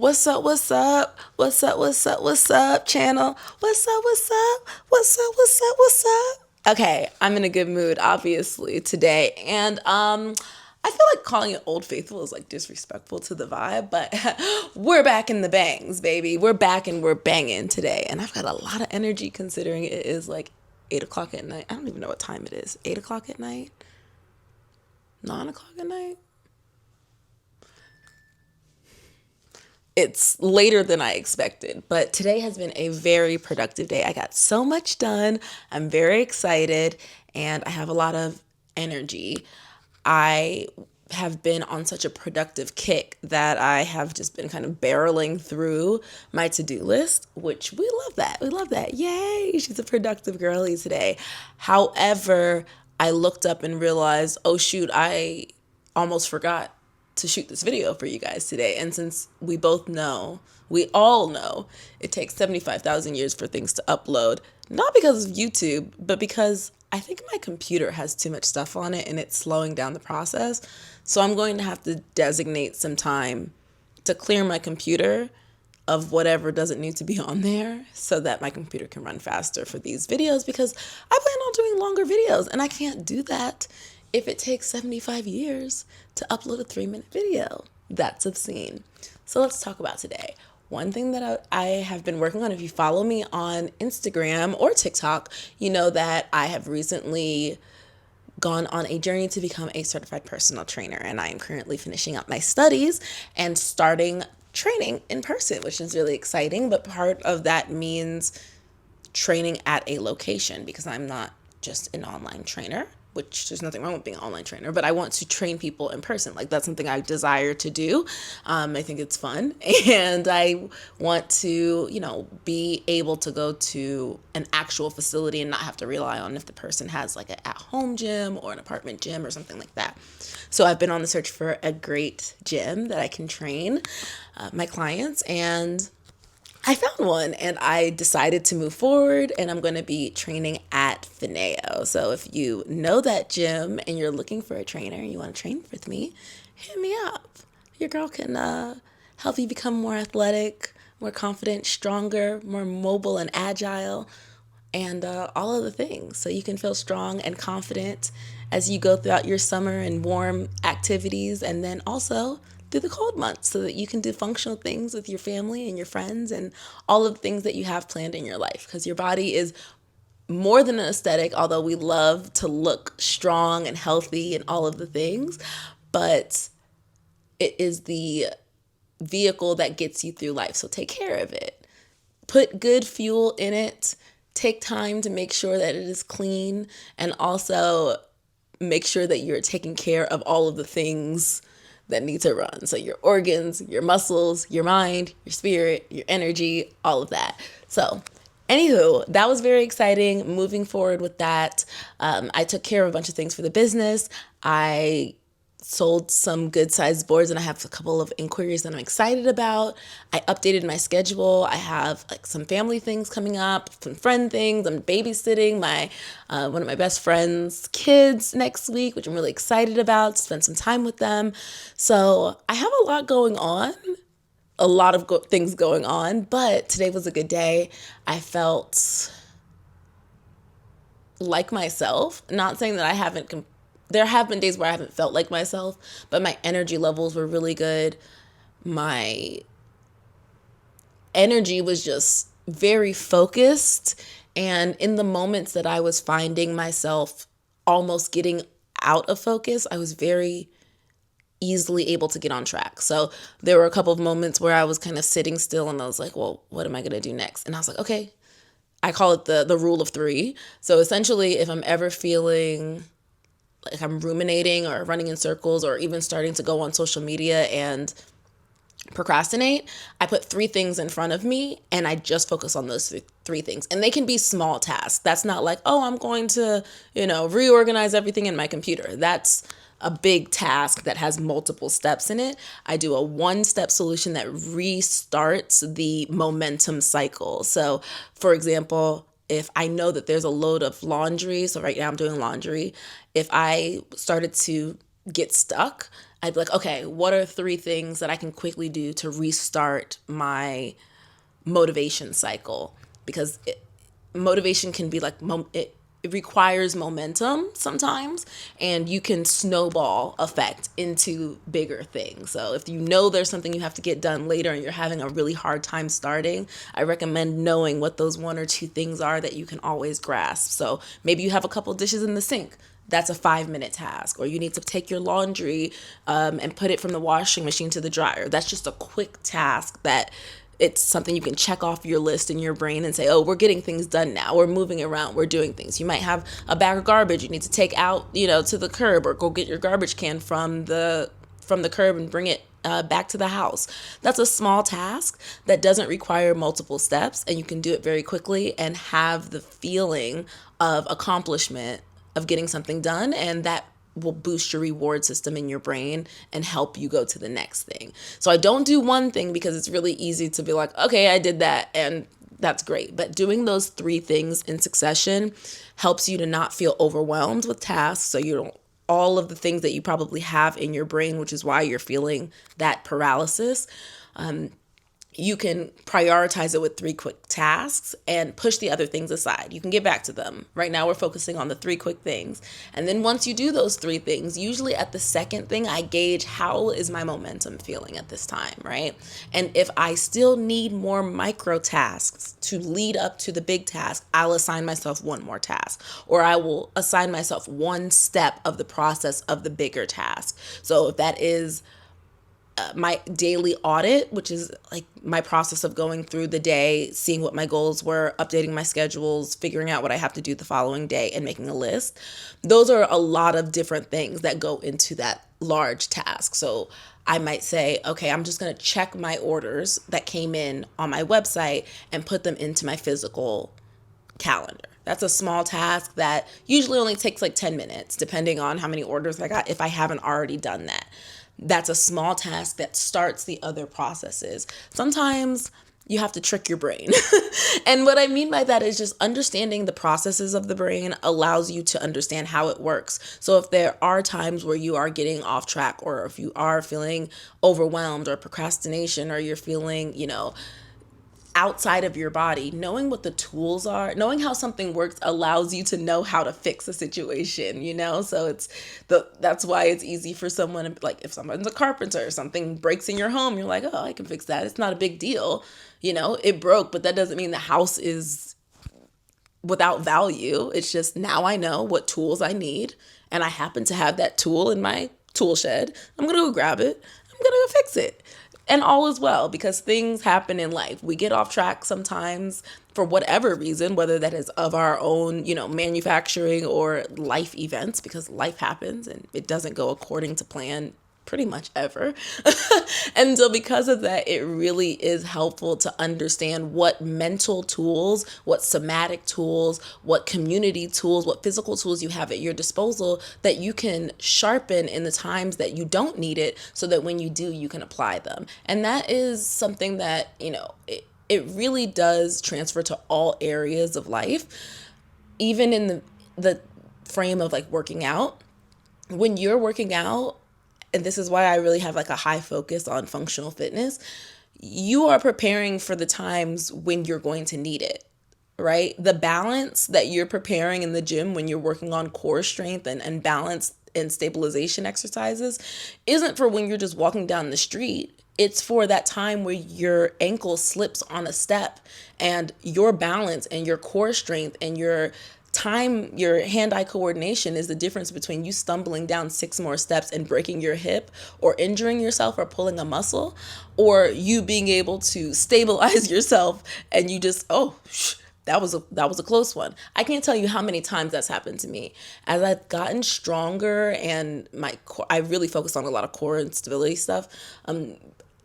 What's up? What's up? What's up? What's up? What's up, channel? What's up? What's up? What's up? What's up? What's up? Okay, I'm in a good mood, obviously, today. And I feel like calling it Old Faithful is like disrespectful to the vibe, but we're back in the bangs, baby. We're back and we're banging today. And I've got a lot of energy considering it is like 8 o'clock at night. I don't even know what time it is. 8 o'clock at night? 9 o'clock at night? It's later than I expected, but today has been a very productive day. I got so much done. I'm very excited and I have a lot of energy. I have been on such a productive kick that I have just been kind of barreling through my to-do list, which we love that. We love that. Yay, she's a productive girly today. However, I looked up and realized, oh shoot, I almost forgot to shoot this video for you guys today. And since we all know it takes 75,000 years for things to upload, not because of YouTube, but because I think my computer has too much stuff on it and it's slowing down the process. So I'm going to have to designate some time to clear my computer of whatever doesn't need to be on there so that my computer can run faster for these videos, because I plan on doing longer videos and I can't do that if it takes 75 years to upload a 3-minute video. That's obscene. So let's talk about today. One thing that I have been working on, if you follow me on Instagram or TikTok, you know that I have recently gone on a journey to become a certified personal trainer, and I am currently finishing up my studies and starting training in person, which is really exciting. But part of that means training at a location, because I'm not just an online trainer, which there's nothing wrong with being an online trainer, but I want to train people in person. Like, that's something I desire to do. I think it's fun. And I want to, be able to go to an actual facility and not have to rely on if the person has like an at-home gym or an apartment gym or something like that. So I've been on the search for a great gym that I can train my clients, and I found one and I decided to move forward, and I'm going to be training at Fineo. So if you know that gym and you're looking for a trainer and you want to train with me, hit me up. Your girl can help you become more athletic, more confident, stronger, more mobile and agile, and all of the things. So you can feel strong and confident as you go throughout your summer and warm activities, and then also through the cold months, so that you can do functional things with your family and your friends and all of the things that you have planned in your life. Because your body is more than an aesthetic, although we love to look strong and healthy and all of the things, but it is the vehicle that gets you through life. So take care of it. Put good fuel in it. Take time to make sure that it is clean, and also make sure that you're taking care of all of the things that need to run. So your organs, your muscles, your mind, your spirit, your energy, all of that. So anywho, that was very exciting. Moving forward with that, I took care of a bunch of things for the business. I sold some good sized boards, and I have a couple of inquiries that I'm excited about. I updated my schedule. I have like some family things coming up, some friend things. I'm babysitting my one of my best friend's kids next week, which I'm really excited about, to spend some time with them. So I have a lot going on, a lot of things going on, but today was a good day. I felt like myself. Not saying that I haven't there have been days where I haven't felt like myself, but my energy levels were really good. My energy was just very focused. And in the moments that I was finding myself almost getting out of focus, I was very easily able to get on track. So there were a couple of moments where I was kind of sitting still and I was like, well, what am I going to do next? And I was like, okay, I call it the rule of 3. So essentially, if I'm ever feeling like I'm ruminating or running in circles or even starting to go on social media and procrastinate, I put 3 things in front of me and I just focus on those 3 things. And they can be small tasks. That's not like, oh, I'm going to, reorganize everything in my computer. That's a big task that has multiple steps in it. I do a 1-step solution that restarts the momentum cycle. So for example, if I know that there's a load of laundry, so right now I'm doing laundry, if I started to get stuck, I'd be like, okay, what are three things that I can quickly do to restart my motivation cycle? Because motivation can be like, it requires momentum sometimes, and you can snowball effect into bigger things. So if you know there's something you have to get done later and you're having a really hard time starting, I recommend knowing what those one or two things are that you can always grasp. So maybe you have a couple dishes in the sink. That's a 5 minute task. Or you need to take your laundry and put it from the washing machine to the dryer. That's just a quick task that it's something you can check off your list in your brain and say, oh, we're getting things done now. We're moving around. We're doing things. You might have a bag of garbage you need to take out, to the curb, or go get your garbage can from the curb and bring it back to the house. That's a small task that doesn't require multiple steps, and you can do it very quickly and have the feeling of accomplishment of getting something done, and that will boost your reward system in your brain and help you go to the next thing. So I don't do one thing because it's really easy to be like, okay, I did that and that's great. But doing those three things in succession helps you to not feel overwhelmed with tasks. So you don't, all of the things that you probably have in your brain, which is why you're feeling that paralysis. You can prioritize it with three quick tasks and push the other things aside. You can get back to them. Right now, we're focusing on the three quick things. And then once you do those three things, usually at the second thing, I gauge how is my momentum feeling at this time, right? And if I still need more micro tasks to lead up to the big task, I'll assign myself one more task, or I will assign myself one step of the process of the bigger task. So if that is my daily audit, which is like my process of going through the day, seeing what my goals were, updating my schedules, figuring out what I have to do the following day, and making a list. Those are a lot of different things that go into that large task. So I might say, okay, I'm just going to check my orders that came in on my website and put them into my physical calendar. That's a small task that usually only takes like 10 minutes, depending on how many orders I got, if I haven't already done that. That's a small task that starts the other processes. Sometimes you have to trick your brain. And what I mean by that is just understanding the processes of the brain allows you to understand how it works. So if there are times where you are getting off track, or if you are feeling overwhelmed or procrastination, or you're feeling, outside of your body, knowing what the tools are, knowing how something works allows you to know how to fix a situation, So that's why it's easy for someone, like if someone's a carpenter, something breaks in your home, you're like, oh, I can fix that. It's not a big deal. It broke, but that doesn't mean the house is without value. It's just now I know what tools I need, and I happen to have that tool in my tool shed. I'm going to go grab it. I'm going to go fix it. And all is well, because things happen in life. We get off track sometimes for whatever reason, whether that is of our own, manufacturing or life events, because life happens and it doesn't go according to plan pretty much ever. And so because of that, it really is helpful to understand what mental tools, what somatic tools, what community tools, what physical tools you have at your disposal that you can sharpen in the times that you don't need it, so that when you do, you can apply them. And that is something that, it really does transfer to all areas of life, even in the frame of like working out. When you're working out, and this is why I really have like a high focus on functional fitness, you are preparing for the times when you're going to need it, right? The balance that you're preparing in the gym when you're working on core strength and balance and stabilization exercises isn't for when you're just walking down the street. It's for that time where your ankle slips on a step, and your balance and your core strength and your hand-eye coordination is the difference between you stumbling down 6 more steps and breaking your hip or injuring yourself or pulling a muscle, or you being able to stabilize yourself and you just, that was a close one. I can't tell you how many times that's happened to me. As I've gotten stronger and I really focus on a lot of core and stability stuff.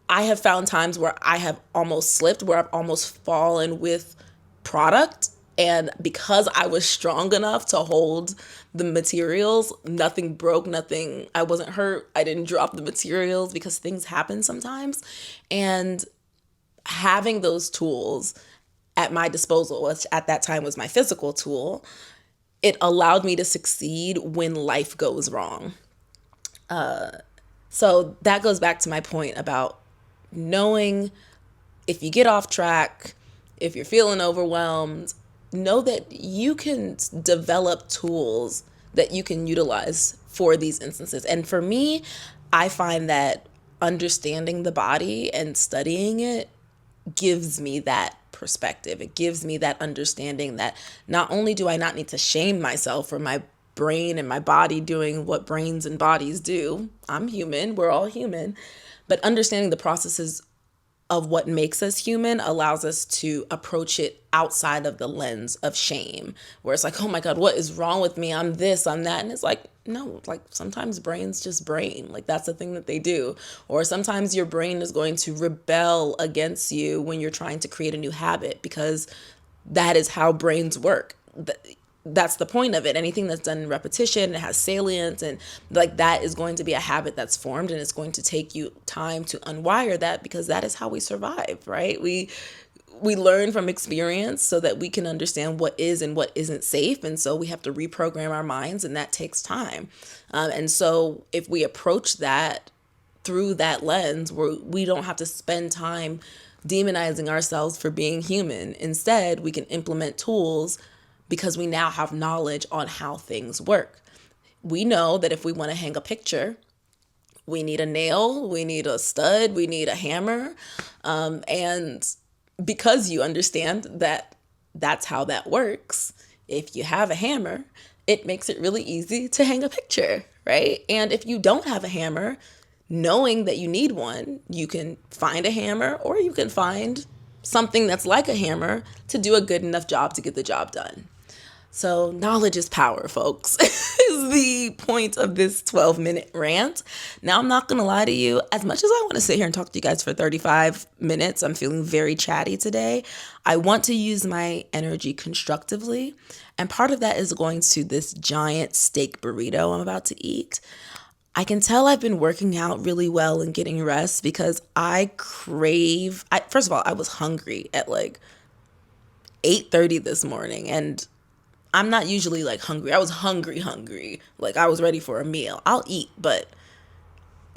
I have found times where I have almost slipped, where I've almost fallen with product. And because I was strong enough to hold the materials, nothing broke, I wasn't hurt. I didn't drop the materials, because things happen sometimes. And having those tools at my disposal, which at that time was my physical tool, it allowed me to succeed when life goes wrong. So that goes back to my point about knowing if you get off track, if you're feeling overwhelmed, know that you can develop tools that you can utilize for these instances. And for me, I find that understanding the body and studying it gives me that perspective. It gives me that understanding that not only do I not need to shame myself for my brain and my body doing what brains and bodies do. I'm human, we're all human. But understanding the processes of what makes us human allows us to approach it outside of the lens of shame, where it's like, oh my God, what is wrong with me? I'm this, I'm that. And it's like, no, like sometimes brains just brain. Like that's the thing that they do. Or sometimes your brain is going to rebel against you when you're trying to create a new habit, because that is how brains work. That's the point of it. Anything that's done in repetition, it has salience, and like that is going to be a habit that's formed, and it's going to take you time to unwire that, because that is how we survive, right? We learn from experience so that we can understand what is and what isn't safe, and so we have to reprogram our minds, and that takes time. And so if we approach that through that lens, where we don't have to spend time demonizing ourselves for being human. Instead, we can implement tools because we now have knowledge on how things work. We know that if we want to hang a picture, we need a nail, we need a stud, we need a hammer. And because you understand that that's how that works, if you have a hammer, it makes it really easy to hang a picture, right? And if you don't have a hammer, knowing that you need one, you can find a hammer, or you can find something that's like a hammer to do a good enough job to get the job done. So knowledge is power, folks, is the point of this 12-minute rant. Now, I'm not going to lie to you. As much as I want to sit here and talk to you guys for 35 minutes, I'm feeling very chatty today. I want to use my energy constructively. And part of that is going to this giant steak burrito I'm about to eat. I can tell I've been working out really well and getting rest, because first of all, I was hungry at like 8:30 this morning, and I'm not usually like hungry. I was hungry. Like I was ready for a meal. I'll eat, but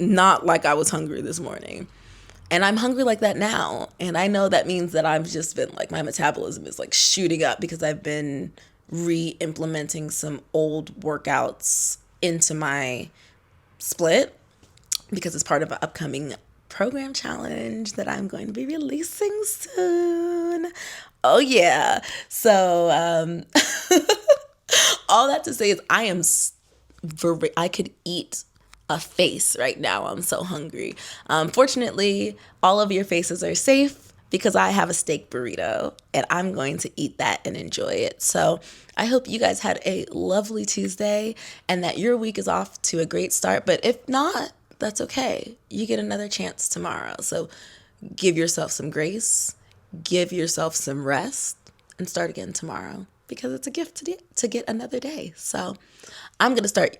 not like I was hungry this morning. And I'm hungry like that now. And I know that means that I've just been like, my metabolism is like shooting up, because I've been re-implementing some old workouts into my split, because it's part of an upcoming program challenge that I'm going to be releasing soon. Oh yeah. So all that to say is I could eat a face right now. I'm so hungry. Fortunately, all of your faces are safe, because I have a steak burrito and I'm going to eat that and enjoy it. So I hope you guys had a lovely Tuesday and that your week is off to a great start. But if not, that's okay. You get another chance tomorrow. So give yourself some grace, give yourself some rest, and start again tomorrow, because it's a gift to get another day. So I'm going to start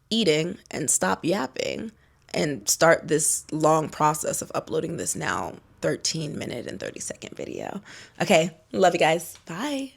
eating and stop yapping and start this long process of uploading this now 13-minute and 30-second video. Okay, love you guys. Bye.